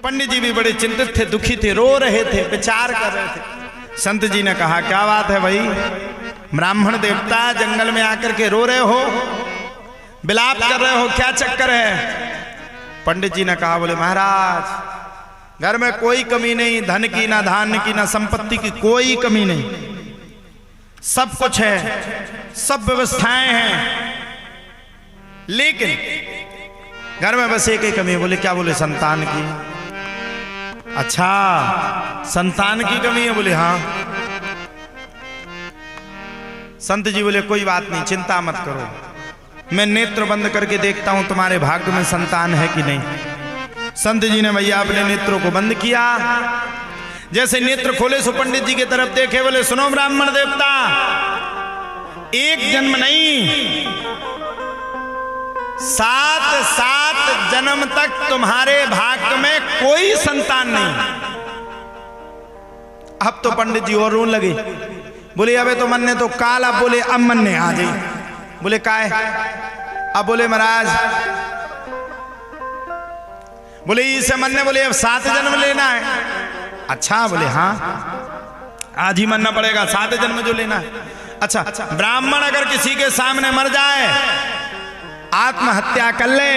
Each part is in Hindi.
पंडित जी भी बड़े चिंतित थे, दुखी थे, रो रहे थे, विचार कर रहे थे। संत जी ने कहा, क्या बात है भाई, ब्राह्मण देवता जंगल में आकर के रो रहे हो, विलाप कर रहे हो, क्या चक्कर है? पंडित जी ने कहा, बोले महाराज घर में कोई कमी नहीं, धन की ना धान्य की ना संपत्ति की कोई कमी नहीं, सब कुछ है, सब व्यवस्थाएं हैं, लेकिन घर में बस एक ही कमी है। बोले क्या? बोले संतान की। अच्छा, संतान की कमी है? बोले हाँ। संत जी बोले कोई बात नहीं, चिंता मत करो, मैं नेत्र बंद करके देखता हूं तुम्हारे भाग्य में संतान है कि नहीं। संत जी ने भैया अपने नेत्रों को बंद किया, जैसे नेत्र खोले सो पंडित जी की तरफ देखे, बोले सुनो ब्राह्मण देवता, एक जन्म नहीं, 7 जन्म तक तुम्हारे भाग्य में कोई संतान नहीं। अब तो पंडित जी और रोने लगे, बोले अबे तो मन ने तो काल, अब बोले अब मन ने आ गई। बोले का है? अब बोले महाराज, बोले इसे मन ने, बोले अब 7 जन्म लेना है। अच्छा, बोले हाँ, आज ही मानना पड़ेगा, 7 जन्म जो लेना है। अच्छा, ब्राह्मण अगर किसी के सामने मर जाए, आत्महत्या कर ले,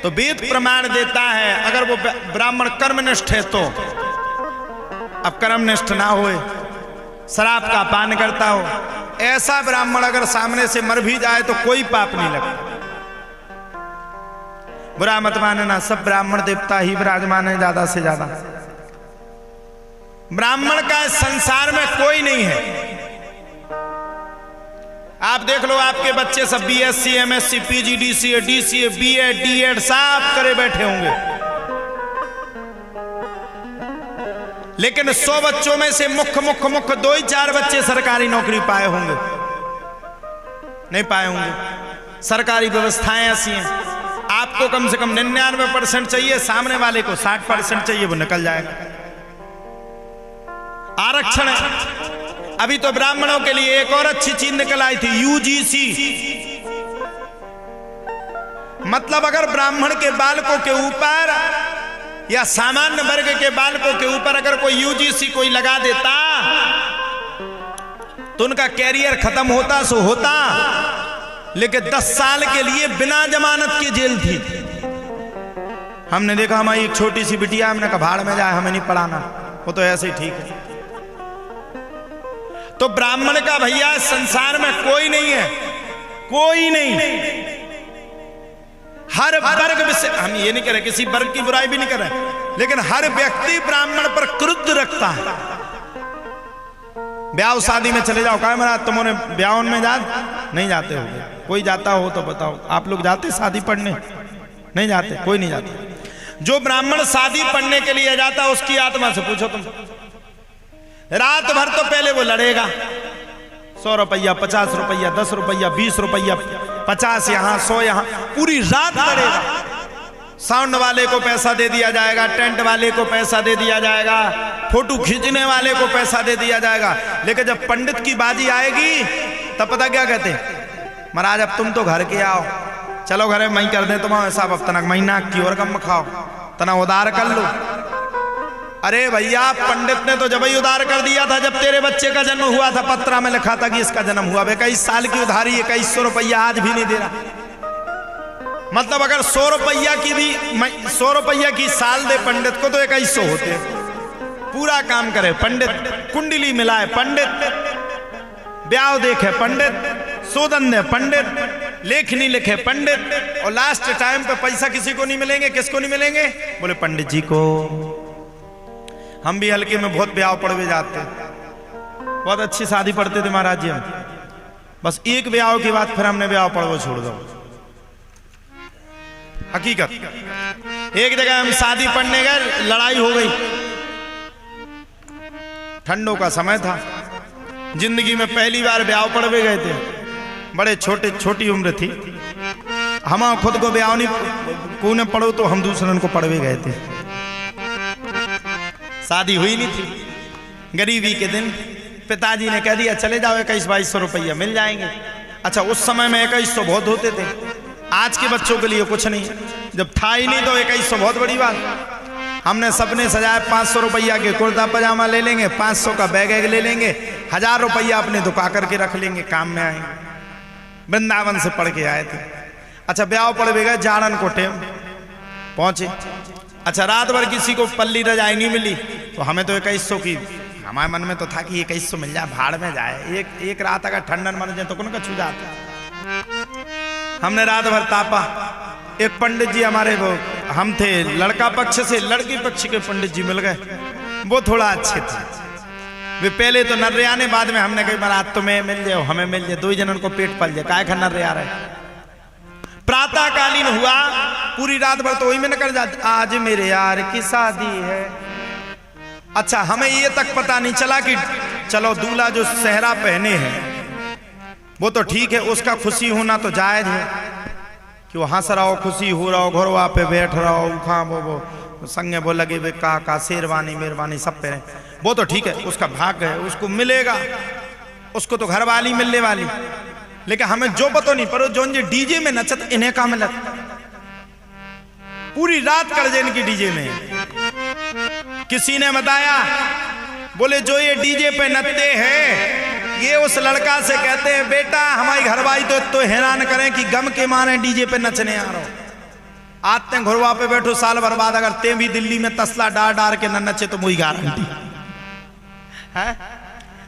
तो वेद प्रमाण देता है, अगर वो ब्राह्मण कर्मनिष्ठ है तो, अब कर्मनिष्ठ ना होए, शराब का पान करता हो, ऐसा ब्राह्मण अगर सामने से मर भी जाए तो कोई पाप नहीं लगता। बुरा मत मानना, सब ब्राह्मण देवता ही विराजमान है, ज्यादा से ज्यादा ब्राह्मण का संसार में कोई नहीं है। आप देख लो, आपके बच्चे सब BSc, MSc, PGDCA, DCA, BEd, DEd सब करे बैठे होंगे, लेकिन 100 बच्चों में से मुख्य 2-4 बच्चे सरकारी नौकरी पाए होंगे, नहीं पाए होंगे। सरकारी व्यवस्थाएं ऐसी हैं, आपको कम से कम 99% चाहिए, सामने वाले को 60% चाहिए, वो निकल जाएगा। आरक्षण है। अभी तो ब्राह्मणों के लिए एक और अच्छी चीज निकल आई थी, यूजीसी, मतलब अगर ब्राह्मण के बालकों के ऊपर या सामान्य वर्ग के बालकों के ऊपर अगर कोई यूजीसी कोई लगा देता तो उनका कैरियर खत्म होता सो होता, लेकिन 10 साल के लिए बिना जमानत की जेल थी। हमने देखा, हमारी एक छोटी सी बिटिया, हमने कहा भाड़ में जाए, हमें नहीं पढ़ाना, वो तो ऐसे ही ठीक है। तो ब्राह्मण का भैया संसार में कोई नहीं है, कोई नहीं। हर वर्ग से, हम ये नहीं कह रहे, किसी वर्ग की बुराई भी नहीं कर रहे, लेकिन हर व्यक्ति ब्राह्मण पर क्रुद्ध रखता है। ब्याह शादी में चले जाओ, कहा महाराज तुमने ब्याह में नहीं जाते हो? कोई जाता हो तो बताओ, आप लोग जाते शादी पढ़ने? नहीं जाते, कोई नहीं जाता। जो ब्राह्मण शादी पढ़ने के लिए जाता है उसकी आत्मा से पूछो तुम, रात भर तो पहले वो लड़ेगा, 100 रुपया, 50 रुपया, 10 रुपया, 20 रुपया, 50 यहाँ 100 यहाँ, पूरी रात लड़ेगा। साउंड वाले को पैसा दे दिया जाएगा, टेंट वाले को पैसा दे दिया जाएगा, फोटो खींचने वाले को पैसा दे दिया जाएगा, लेकिन जब पंडित की बाजी आएगी तब पता क्या कहते हैं, महाराज अब तुम तो घर के आओ, चलो घर में कर दे तुम्हारा हिसाब, अब तनक महीना की और कम खाओ, तना उधार कर लो। अरे भैया, पंडित ने तो जब ही उधार कर दिया था जब तेरे बच्चे का जन्म हुआ था, पत्रा में लिखा था कि इसका जन्म हुआ। 21 साल की उधारी, 2100 रुपया आज भी नहीं दे रहा। मतलब अगर 100 रुपया की भी 100 रुपया की साल दे पंडित को तो 2100 होते। पूरा काम करे पंडित, कुंडली मिलाए पंडित, ब्याह देखे पंडित, सोदन दे पंडित, लेखनी लिखे पंडित, और लास्ट टाइम पे पैसा किसी को नहीं मिलेंगे। किसको नहीं मिलेंगे? बोले पंडित जी को। हम भी हल्के में बहुत ब्याह पढ़वे जाते, बहुत अच्छी शादी पढ़ते थे महाराज जी हम, बस एक ब्याह के बाद फिर हमने ब्याह पढ़वो छोड़ दो। हकीकत, एक जगह हम शादी पढ़ने गए, लड़ाई हो गई, ठंडों का समय था, जिंदगी में पहली बार ब्याह पढ़वे गए थे, बड़े छोटी उम्र थी, हम खुद को ब्याह नहीं कोने पढ़ो तो हम दूसरों को पढ़वे गए थे। शादी हुई नहीं थी, गरीबी के दिन पिताजी ने कह दिया चले जाओ, 2100-2200 रुपया मिल जाएंगे। अच्छा, उस समय में 2100 बहुत होते थे, आज के बच्चों के लिए कुछ नहीं, जब था ही नहीं तो 2100 बहुत बड़ी बात। हमने सपने सजाए 500 रुपया के कुर्ता पजामा ले लेंगे, 500 का बैग ले लेंगे, 1000 रुपया अपने दुका करके रख लेंगे, काम में आएंगे। वृंदावन से पढ़ के आए थे। अच्छा ब्याह पड़ भी गए, जाड़न को टेम पहुंचे। अच्छा रात भर किसी को पल्ली रजाई नहीं मिली, तो हमें तो 2100 की, हमारे मन में तो था कि 2100 मिल जाए, भाड़ में जाए। एक रात अगर ठंडन मन जाए तो कौन का छू जाता। हमने रात भर तापा। एक पंडित जी हमारे, वो हम थे लड़का पक्ष से, लड़की पक्ष के पंडित जी मिल गए, वो थोड़ा अच्छे थे। वे पहले तो नर्रे ने, बाद में हमने कही बारात तुम्हें मिल जाए हमें मिल जाए, 2 जनन को पेट पल जाए, काय खा नर्रे आ रहे। प्रातःकालीन हुआ, पूरी रात भर तो वही में निकल जाती, आज मेरे यार की शादी है। अच्छा हमें ये तक पता नहीं चला कि चलो दूल्हा जो सेहरा पहने हैं वो तो ठीक है, उसका खुशी होना तो जायज है कि वो हंस रहा हो, खुशी हो रहा हो, घरवा पे बैठ रहा हो, खां वो संगे वो लगे वे का शेरवानी मेहरबानी सब पे, वो तो ठीक है, उसका भाग्य है, उसको मिलेगा, उसको तो घर वाली मिलने वाली। लेकिन हमें जो पता नहीं, पर जो डीजे में नचत इन्हें का मिलत, पूरी रात कर जे इनकी डीजे में। किसी ने बताया, बोले जो ये डीजे पे नचते हैं ये उस लड़का से कहते हैं बेटा हमारी घरवाली तो हैरान करें कि गम के मारे डीजे पे नचने आ रहा हो, आते हैं घरवा पे बैठो, साल भर बाद अगर ते भी दिल्ली में तसला डार डार के न नचे तो मुझे गारंटी है।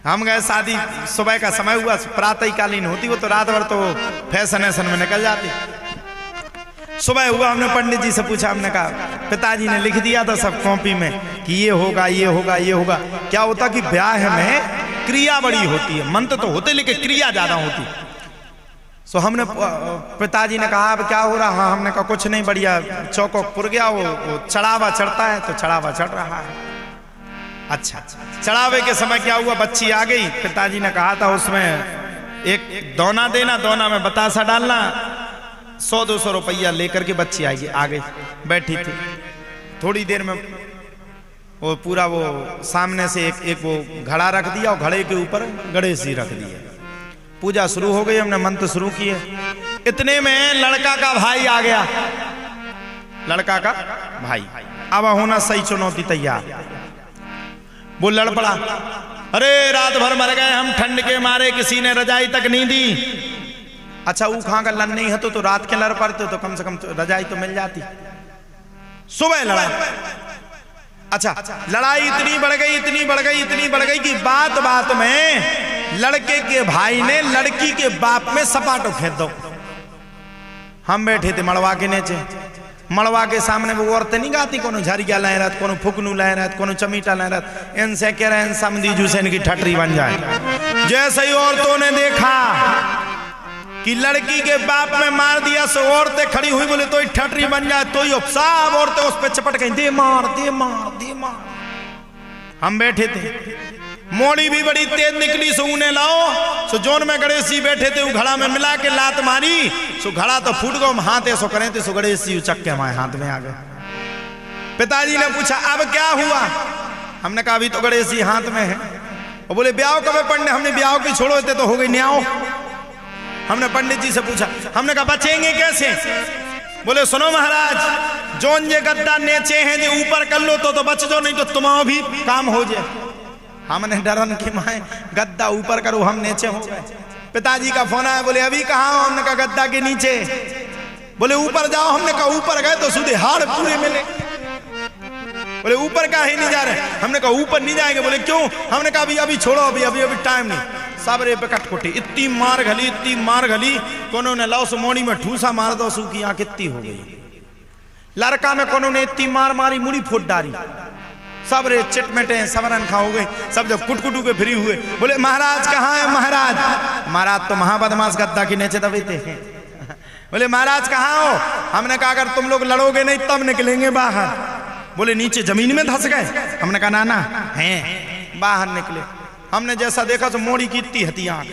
हम गए शादी, सुबह का समय हुआ, प्रातःकालीन होती वो तो रात भर तो फैशन ऐसन में निकल जाती। सुबह हुआ, हमने पंडित जी से पूछा, हमने कहा पिताजी ने लिख दिया था सब कॉपी में कि ये होगा ये होगा ये होगा। क्या होता कि ब्याह में क्रिया बड़ी होती है, मंत्र तो होते लेकिन क्रिया ज्यादा होती। सो हमने पिताजी ने कहा अब क्या हो रहा। हाँ हमने कहा कुछ नहीं, बढ़िया चौको पुर गया, वो चढ़ावा चढ़ता है तो चढ़ावा चढ़ रहा है। अच्छा चढ़ावे के समय क्या हुआ, बच्ची आ गई। पिताजी ने कहा था उसमें एक दोना देना, दोना में बतासा डालना, 100-200 रुपया लेकर के बच्ची आएगी। आ गई, बैठी थी, थोड़ी देर में वो पूरा वो सामने से एक वो घड़ा रख दिया और घड़े के ऊपर गणेश जी रख दिए। पूजा शुरू हो गई, हमने मंत्र शुरू किए। इतने में लड़का का भाई आ गया, लड़का का भाई अब होना सही चुनौती तैयार। वो लड़ पड़ा, अरे रात भर मर गए हम ठंड के मारे, किसी ने रजाई तक नहीं दी। अच्छा वो खां का लन नहीं है तो रात के लड़ पड़ते तो कम से कम तो रजाई तो मिल जाती। सुबह लड़ा। अच्छा लड़ाई इतनी बढ़ गई, इतनी बढ़ गई, इतनी बढ़ गई कि बात बात में लड़के के भाई ने लड़की के बाप में सपाटो फेंक दो। हम बैठे थे मड़वा के नीचे, मड़वा के सामने वो औरतें नहीं गाती, कोनो झरिया लाए रहत, कोनो फुकनू लाए रहत, कोनो चमीटा लाए रहत, इनसे कह रहे हैं समझी जूसेन की ठटरी बन जाए। जैसे ही औरतों ने देखा कि लड़की के बाप में मार दिया, सो औरतें खड़ी हुई, बोले तो ठटरी बन जाए, तो ही सब औरतें उस पर चपट गई, दे मार दे मार दे मार। हम बैठे थे, मोड़ी भी बड़ी तेज निकली, सो उन्हें लाओ, सो जोन में गणेश जी बैठे थे, वो घड़ा में मिला के लात मारी, सो घड़ा तो फूट गो, हाथ ऐसो करें थे, सो गणेश जी उचक के हमारे हाथ में आ गए। पिताजी ने पूछा अब क्या हुआ। हमने कहा अभी तो गणेश जी हाथ में है। और बोले ब्याह कब पढ़ने, हमने ब्याह की छोड़ो थे तो हो गई न्याओ। हमने पंडित जी से पूछा, हमने कहा बचेंगे कैसे। बोले सुनो महाराज, जोन ये गद्दा नीचे हैं जो ऊपर कर लो तो बच जाओ, नहीं तो तुम्हारा भी काम हो जाए। हमने डरन की माए गद्दा ऊपर करो, हम नीचे हो गए। पिताजी का फोन आया, बोले अभी कहाँ हो। हमने कहा गद्दा के नीचे। बोले ऊपर जाओ। हमने कहा ऊपर गए तो सीधे हाड़ पूरे मिले। बोले ऊपर का ही नहीं जा रहे। हमने कहा ऊपर नहीं जाएंगे। बोले क्यों। हमने कहा अभी अभी छोड़ो, अभी अभी अभी टाइम नहीं। सब रे पे कटकुटी, इतनी मार घली, इतनी मार घली, कोनो ने लाओ मोड़ी में ठूसा मार दो, सू की आंख इतनी हो गई। लड़का में कोनो ने इतनी मार मारी, मुड़ी फुट डाली। सब रे चिटमेटे सबरन खा हो गए। सब जब कुटकुटू के फ्री हुए, बोले महाराज कहाँ है महाराज। महाराज तो महाबदमाश गद्दा के नीचे दबेते हैं। बोले महाराज कहाँ हो। हमने कहा अगर तुम लोग लड़ोगे नहीं तब निकलेंगे बाहर। बोले नीचे जमीन में धंस गए। हमने कहा ना ना हैं। बाहर निकले। हमने जैसा देखा तो मोड़ी की इतनी हती आंख।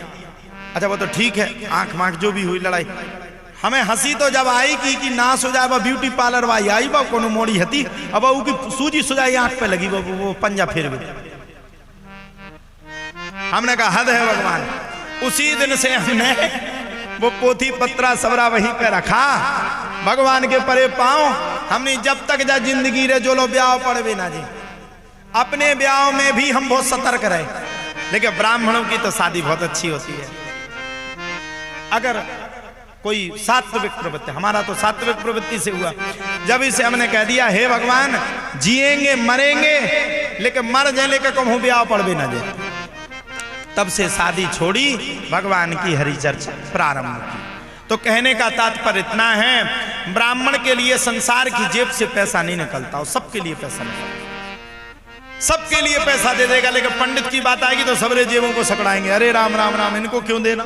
अच्छा वो तो ठीक है, आंख मांख जो भी हुई लड़ाई। हमें हंसी तो जब आई कि नाश हो जाए, ब्यूटी पार्लर वाई आई बा कोनो मोड़ी हती, अब वो की सूजी सुजाई आंख पे लगी, वो पंजा फिर गई। हमने कहा हद है भगवान। उसी दिन से हमने वो पोथी पत्रा सबरा वहीं पे रखा, भगवान के परे पांव हमने जब तक जा जिंदगी रे जो लो ब्याह पड़वे ना जी, अपने ब्याह में भी हम बहुत सतर्क रहे, लेकिन ब्राह्मणों की तो शादी बहुत अच्छी होती है। अगर कोई सात्विक प्रवृत्ति, हमारा तो सात्विक प्रवृत्ति से हुआ, जब इसे हमने कह दिया हे भगवान जिएंगे मरेंगे लेकिन मर जाए लेकर कहूं ब्याह पड़वे ना जाए, तब से शादी छोड़ी, भगवान की हरि चर्चा प्रारंभ की। तो कहने का तात्पर्य इतना है, ब्राह्मण के लिए संसार की जेब से पैसा नहीं निकलता, और सबके लिए पैसा निकलता, सबके लिए पैसा दे देगा, लेकिन पंडित की बात आएगी तो सबरे जेबों को सकड़ाएंगे, अरे राम राम राम इनको क्यों देना।